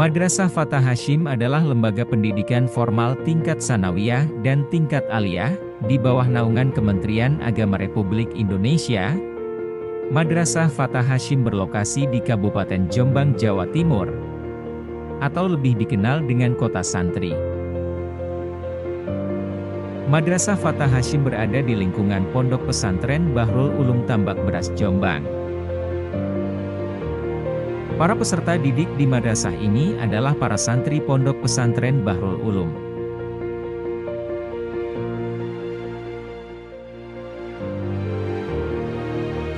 Madrasah Fatah Hasyim adalah lembaga pendidikan formal tingkat sanawiyah dan tingkat aliyah, di bawah naungan Kementerian Agama Republik Indonesia. Madrasah Fatah Hasyim berlokasi di Kabupaten Jombang, Jawa Timur, atau lebih dikenal dengan Kota Santri. Madrasah Fatah Hasyim berada di lingkungan Pondok Pesantren Bahrul Ulum Tambak Beras, Jombang. Para peserta didik di madrasah ini adalah para santri Pondok Pesantren Bahrul Ulum.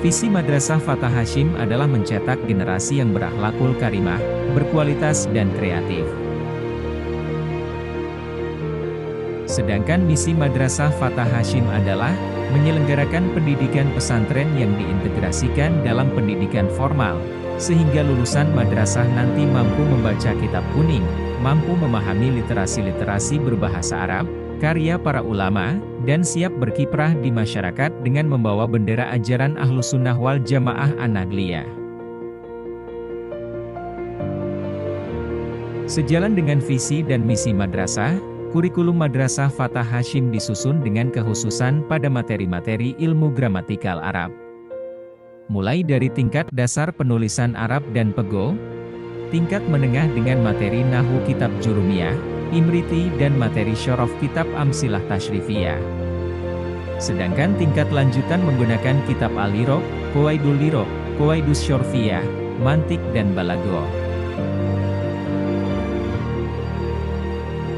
Visi Madrasah Fatah Hasyim adalah mencetak generasi yang berakhlakul karimah, berkualitas dan kreatif. Sedangkan misi Madrasah Fatah Hasyim adalah menyelenggarakan pendidikan pesantren yang diintegrasikan dalam pendidikan formal, sehingga lulusan madrasah nanti mampu membaca kitab kuning, mampu memahami literasi-literasi berbahasa Arab, karya para ulama, dan siap berkiprah di masyarakat dengan membawa bendera ajaran Ahlussunnah wal Jamaah An-Nahdliyah. Sejalan dengan visi dan misi madrasah, kurikulum Madrasah Fatah Hasyim disusun dengan kekhususan pada materi-materi ilmu gramatikal Arab. Mulai dari tingkat dasar penulisan Arab dan Pego, tingkat menengah dengan materi Nahwu Kitab Jurumiyah, Imriti dan materi Syaraf Kitab Amsilah Tashrifiyah. Sedangkan tingkat lanjutan menggunakan Kitab Al-Lirob, Qawaidul Lirob, Qawaidus Syarfiyah, Mantik dan Balaghah.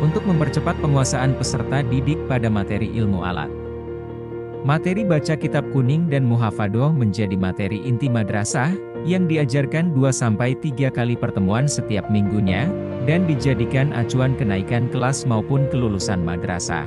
Untuk mempercepat penguasaan peserta didik pada materi ilmu alat, materi baca kitab kuning dan muhafadoh menjadi materi inti madrasah, yang diajarkan 2-3 kali pertemuan setiap minggunya, dan dijadikan acuan kenaikan kelas maupun kelulusan madrasah.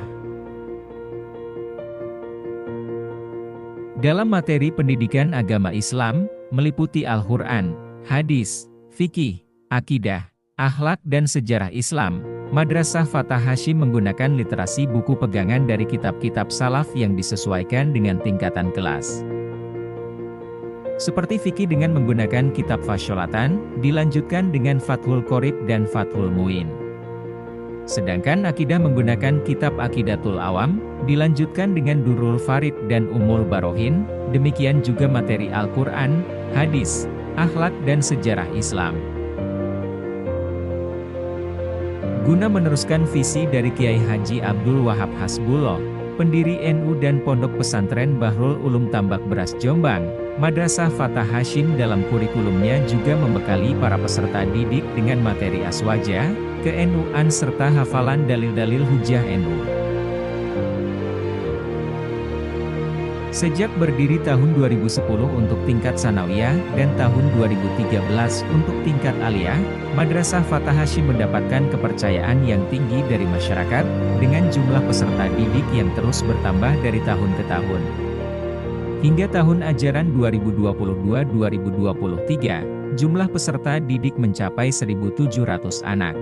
Dalam materi pendidikan agama Islam, meliputi Al-Quran, hadis, fikih, akidah, akhlak dan sejarah Islam. Madrasah Fatah Hasyim menggunakan literasi buku pegangan dari kitab-kitab salaf yang disesuaikan dengan tingkatan kelas. Seperti fikih dengan menggunakan kitab Fasholatan, dilanjutkan dengan Fathul Qorib dan Fathul Muin. Sedangkan akidah menggunakan kitab Aqidatul Awam, dilanjutkan dengan Durrul Farid dan Ummul Barohin, demikian juga materi Al-Quran, hadis, akhlak dan sejarah Islam. Guna meneruskan visi dari Kiai Haji Abdul Wahab Hasbullah, pendiri NU dan Pondok Pesantren Bahrul Ulum Tambak Beras Jombang, Madrasah Fatah Hasyim dalam kurikulumnya juga membekali para peserta didik dengan materi aswaja, ke-NU-an serta hafalan dalil-dalil hujah NU. Sejak berdiri tahun 2010 untuk tingkat sanawiyah dan tahun 2013 untuk tingkat aliyah, Madrasah Fatah Hasyim mendapatkan kepercayaan yang tinggi dari masyarakat, dengan jumlah peserta didik yang terus bertambah dari tahun ke tahun. Hingga tahun ajaran 2022-2023, jumlah peserta didik mencapai 1.700 anak.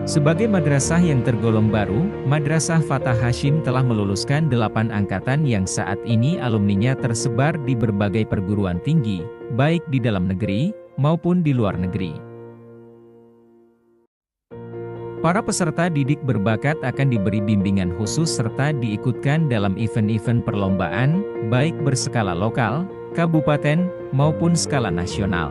Sebagai madrasah yang tergolong baru, Madrasah Fatah Hasyim telah meluluskan 8 angkatan yang saat ini alumninya tersebar di berbagai perguruan tinggi, baik di dalam negeri, maupun di luar negeri. Para peserta didik berbakat akan diberi bimbingan khusus serta diikutkan dalam event-event perlombaan, baik berskala lokal, kabupaten, maupun skala nasional.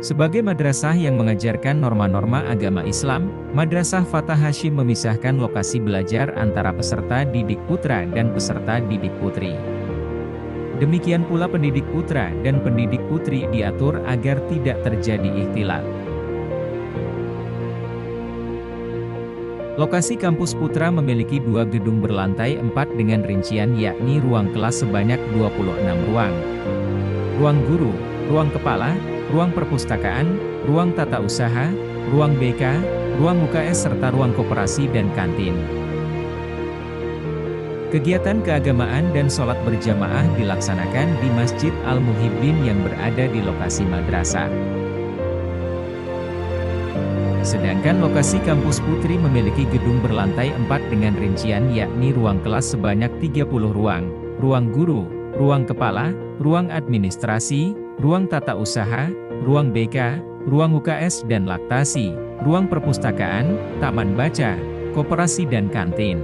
Sebagai madrasah yang mengajarkan norma-norma agama Islam, Madrasah Fatah Hasyim memisahkan lokasi belajar antara peserta didik putra dan peserta didik putri. Demikian pula pendidik putra dan pendidik putri diatur agar tidak terjadi ikhtilat. Lokasi kampus putra memiliki 2 gedung berlantai 4 dengan rincian yakni ruang kelas sebanyak 26 ruang, ruang guru, ruang kepala, ruang perpustakaan, ruang tata usaha, ruang BK, ruang UKS serta ruang koperasi dan kantin. Kegiatan keagamaan dan sholat berjamaah dilaksanakan di Masjid Al-Muhibbin yang berada di lokasi madrasah. Sedangkan lokasi kampus putri memiliki gedung berlantai 4 dengan rincian yakni ruang kelas sebanyak 30 ruang, ruang guru, ruang kepala, ruang administrasi, ruang tata usaha, ruang BK, ruang UKS dan laktasi, ruang perpustakaan, taman baca, koperasi dan kantin.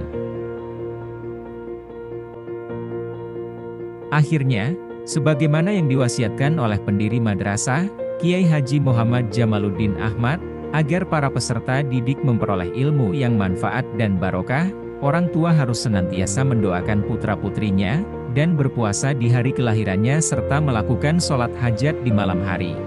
Akhirnya, sebagaimana yang diwasiatkan oleh pendiri madrasah, Kiai Haji Muhammad Jamaluddin Ahmad, agar para peserta didik memperoleh ilmu yang manfaat dan barokah, orang tua harus senantiasa mendoakan putra-putrinya, dan berpuasa di hari kelahirannya serta melakukan sholat hajat di malam hari.